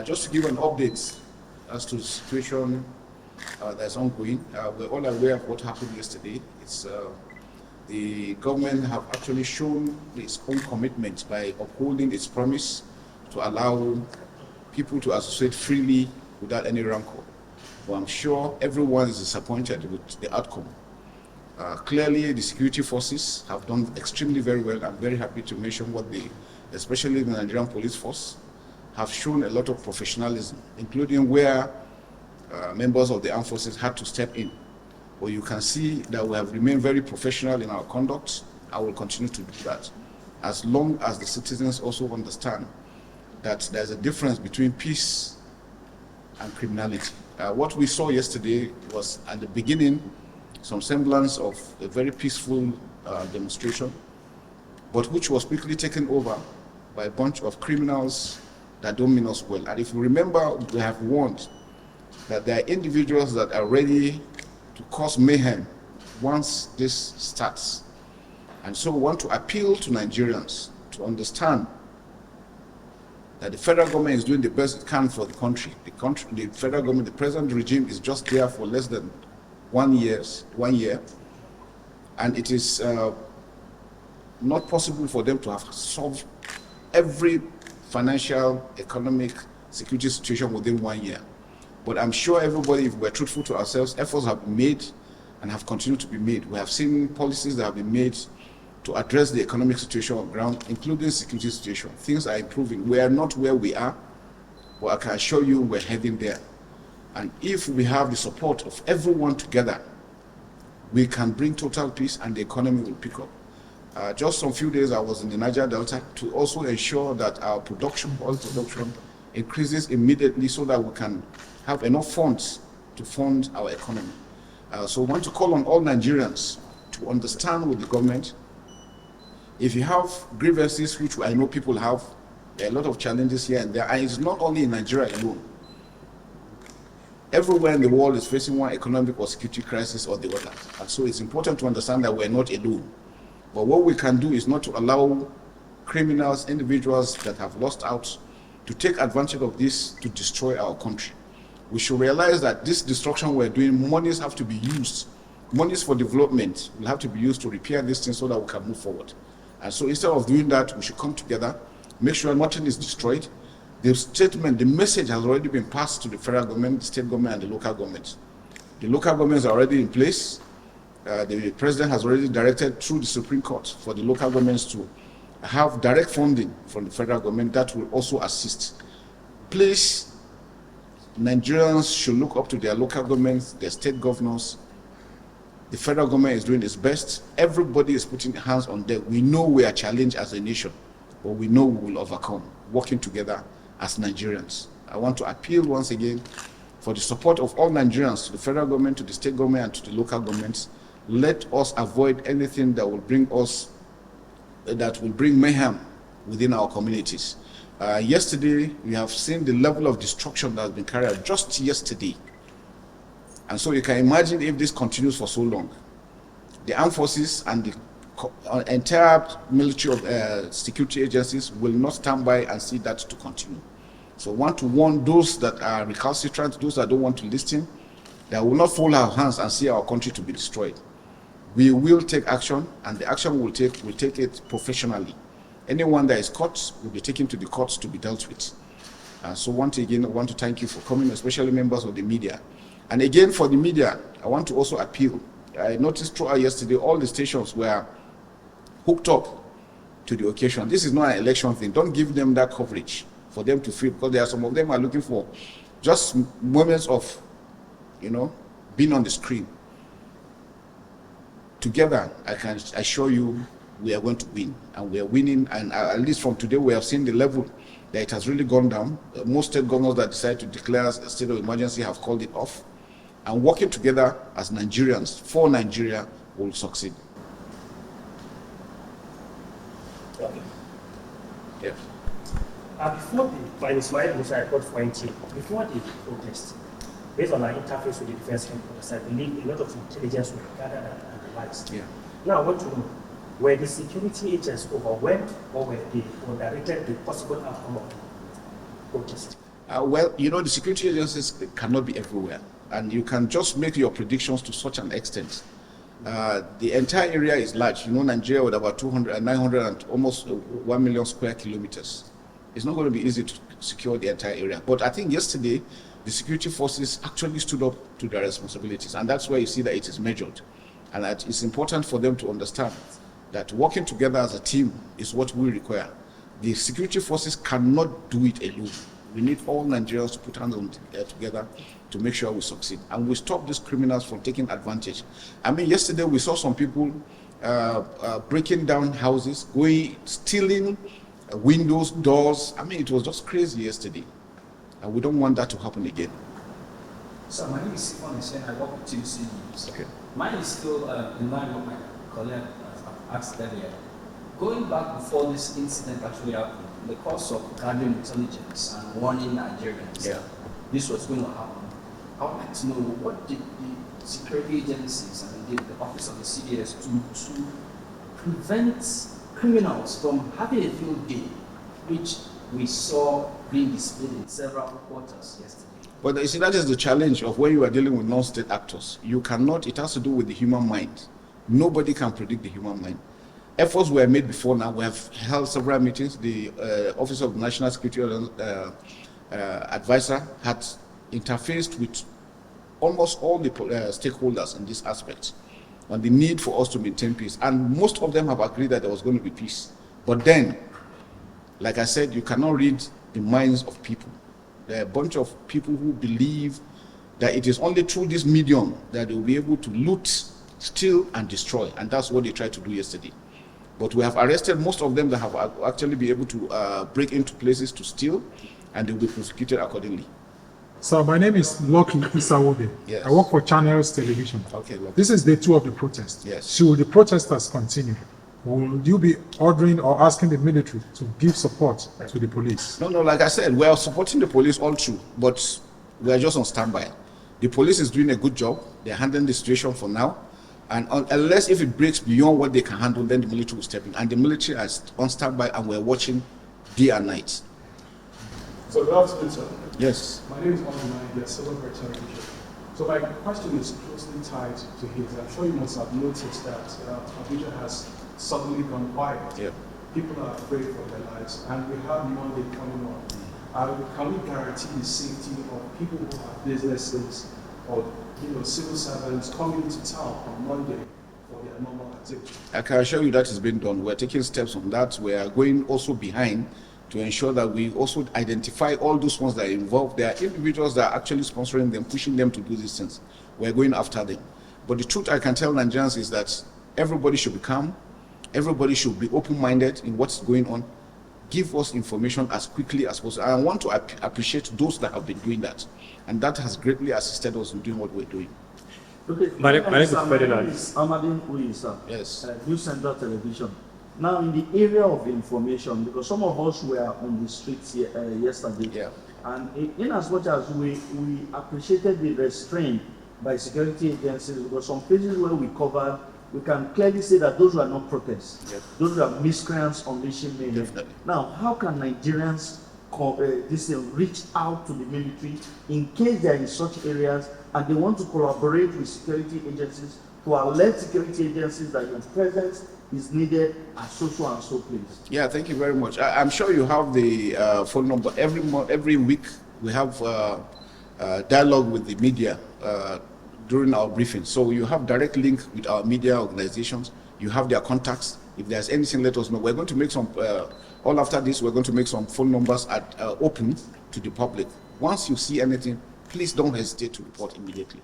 Just to give an update as to the situation that's ongoing, we're all aware of what happened yesterday. The government have actually shown its own commitment by upholding its promise to allow people to associate freely without any rancor. But I'm sure everyone is disappointed with the outcome. Clearly, the security forces have done extremely very well. I'm very happy to mention what especially the Nigerian police force, have shown a lot of professionalism, including where members of the armed forces had to step in. But you can see that we have remained very professional in our conduct. I will continue to do that, as long as the citizens also understand that there's a difference between peace and criminality. What we saw yesterday was, at the beginning, some semblance of a very peaceful demonstration, but which was quickly taken over by a bunch of criminals that don't mean us well. And if you remember, we have warned that there are individuals that are ready to cause mayhem once this starts. And so we want to appeal to Nigerians to understand that the federal government is doing the best it can for the country. The federal government, the present regime, is just there for less than 1 year, and it is not possible for them to have solved every financial, economic, security situation within 1 year. But I'm sure everybody, if we're truthful to ourselves, efforts have been made and have continued to be made. We have seen policies that have been made to address the economic situation on the ground, including security situation. Things are improving. We are not where we are, but I can assure you we're heading there. And if we have the support of everyone together, we can bring total peace and the economy will pick up. Just some few days I was in the Niger Delta to also ensure that our oil production increases immediately so that we can have enough funds to fund our economy. So we want to call on all Nigerians to understand with the government. If you have grievances, which I know people have, there are a lot of challenges here and there, and it's not only in Nigeria alone. Everywhere in the world is facing one economic or security crisis or the other. And so it's important to understand that we're not alone. But what we can do is not to allow criminals, individuals that have lost out, to take advantage of this to destroy our country. We should realize that this destruction we're doing, monies have to be used. Monies for development will have to be used to repair this thing so that we can move forward. And so instead of doing that, we should come together, make sure nothing is destroyed. The statement, the message has already been passed to the federal government, the state government, and the local government. The local governments are already in place. The president has already directed through the Supreme Court for the local governments to have direct funding from the federal government that will also assist. Please, Nigerians should look up to their local governments, their state governors. The federal government is doing its best. Everybody is putting hands on deck. We know we are challenged as a nation, but we know we will overcome, working together as Nigerians. I want to appeal once again for the support of all Nigerians, to the federal government, to the state government, and to the local governments. Let us avoid anything that will bring mayhem within our communities. Yesterday, we have seen the level of destruction that has been carried out just yesterday. And so you can imagine if this continues for so long. The armed forces and the entire military of security agencies will not stand by and see that to continue. So I want to warn those that are recalcitrant, those that don't want to listen, that will not fold our hands and see our country to be destroyed. We will take action, and the action we'll take it professionally. Anyone that is caught will be taken to the courts to be dealt with. So once again, I want to thank you for coming, especially members of the media. And again, for the media, I want to also appeal. I noticed throughout yesterday, all the stations were hooked up to the occasion. This is not an election thing. Don't give them that coverage for them to feel, because there are some of them are looking for just moments of, being on the screen. Together, I can assure you, we are going to win, and we are winning. And at least from today, we have seen the level that it has really gone down. Most state governors that decided to declare a state of emergency have called it off. And working together as Nigerians for Nigeria will succeed. Okay. Yeah. Before the protest, based on our interface with the defense headquarters, I believe a lot of intelligence were gathered and analyzed. Yeah. Now I want to know, were the security agents overwhelmed, or were they underrated the possible outcome of the protest? Well, you know, the security agencies cannot be everywhere, and you can just make your predictions to such an extent. The entire area is large. You know, Nigeria with about 900 and almost 1 million square kilometers. It's not going to be easy to secure the entire area. But I think yesterday, the security forces actually stood up to their responsibilities, and that's where you see that it is measured. And that it's important for them to understand that working together as a team is what we require. The security forces cannot do it alone. We need all Nigerians to put hands together to make sure we succeed. And we stop these criminals from taking advantage. I mean, yesterday we saw some people breaking down houses, stealing windows, doors. I mean, it was just crazy yesterday. And we don't want that to happen again. So my name is SYMFONI, I work with TUC News. Okay. Mine is still in line with my colleague asked earlier. Going back before this incident actually happened, in the course of gathering intelligence and warning Nigerians this was going to happen, I would like to know what did the security agencies and indeed the office of the CDS do to prevent criminals from having a field day, which we saw being displayed in several quarters yesterday. But you see, that is the challenge of when you are dealing with non-state actors. You cannot, it has to do with the human mind. Nobody can predict the human mind. Efforts were made before now. We have held several meetings. The Office of National Security Advisor had interfaced with almost all the stakeholders in this aspect on the need for us to maintain peace. And most of them have agreed that there was going to be peace. But then, like I said, you cannot read the minds of people. There are a bunch of people who believe that it is only through this medium that they will be able to loot, steal, and destroy. And that's what they tried to do yesterday. But we have arrested most of them that have actually been able to break into places to steal, and they will be prosecuted accordingly. So my name is Lucky Isawode. Yes. I work for Channels Television. Okay, Lucky. This is day 2 of the protest. Yes. Should the protesters continue, will you be ordering or asking the military to give support to the police? No, like I said, we are supporting the police all through, but we are just on standby. The police is doing a good job. They're handling the situation for now. And unless if it breaks beyond what they can handle, then the military will step in. And the military is on standby, and we're watching day and night. So good afternoon, sir. Yes. My name is Olumide, the Celebrate Television. So my question is closely tied to his. I'm sure you must have noticed that Abuja has suddenly gone quiet. Yeah. People are afraid for their lives, and we have Monday coming on. Can we guarantee the safety of people who have businesses or civil servants coming into town on Monday for their normal activity? I can assure you that is being done. We're taking steps on that. We are going also behind to ensure that we also identify all those ones that are involved. There are individuals that are actually sponsoring them, pushing them to do these things. We're going after them. But the truth I can tell Nigerians is that everybody should be calm. Everybody should be open-minded in what's going on. Give us information as quickly as possible. I want to appreciate those that have been doing that. And that has greatly assisted us in doing what we're doing. Okay, My name is Amadin Uisa, Yes. News Center Television. Now, in the area of information, because some of us were on the streets yesterday, Yeah. and in as much as we appreciated the restraint by security agencies, because some places where we covered, we can clearly say that those were not protests. Yes. Those were miscreants unleashing mayhem. Definitely. Now, how can Nigerians reach out to the military in case they are in such areas and they want to collaborate with security agencies to alert security agencies that your presence is needed at so and so place? Yeah, thank you very much. I'm sure you have the phone number. Every week we have dialogue with the media during our briefing. So you have direct link with our media organizations. You have their contacts. If there's anything, let us know. We're going to make some, all after this, we're going to make some phone numbers open to the public. Once you see anything, please don't hesitate to report immediately.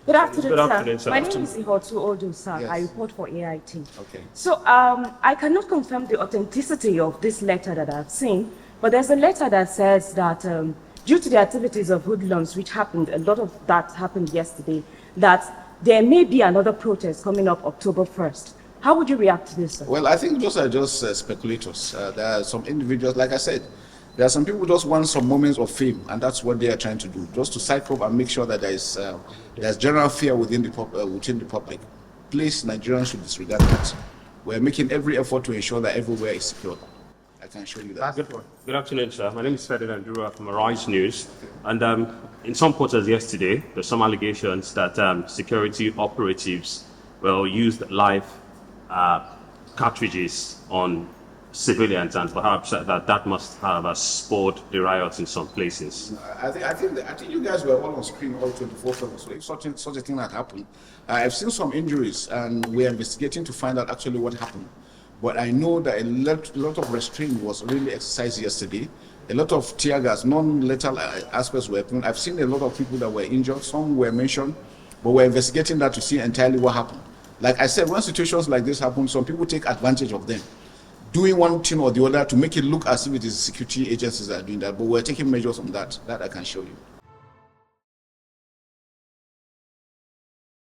Good afternoon, Good afternoon, sir. sir. My name is Ihotu Odu, sir. Yes. I report for AIT. Okay. So I cannot confirm the authenticity of this letter that I've seen, but there's a letter that says that due to the activities of hoodlums, which happened, a lot of that happened yesterday, that there may be another protest coming up October 1st. How would you react to this, sir? Well, I think those are just speculators. There are some individuals, like I said, there are some people who just want some moments of fame, and that's what they are trying to do, just to psych up and make sure that there's general fear within the public. Please, Nigerians should disregard that. We're making every effort to ensure that everywhere is secure. can show you that. Good afternoon, sir. My name is Ferdinand Dura from Arise News. And in some quarters yesterday, there's some allegations that security operatives used live cartridges on civilians, and perhaps that must have spurred the riots in some places. I think you guys were all on screen all 24/7. So if such a thing had happened, I've seen some injuries, and we're investigating to find out actually what happened. But I know that a lot of restraint was really exercised yesterday. A lot of tear gas, non-lethal aspects were done. I've seen a lot of people that were injured. Some were mentioned, but we're investigating that to see entirely what happened. Like I said, when situations like this happen, some people take advantage of them, doing one thing or the other to make it look as if it is security agencies that are doing that. But we're taking measures on that. That I can show you.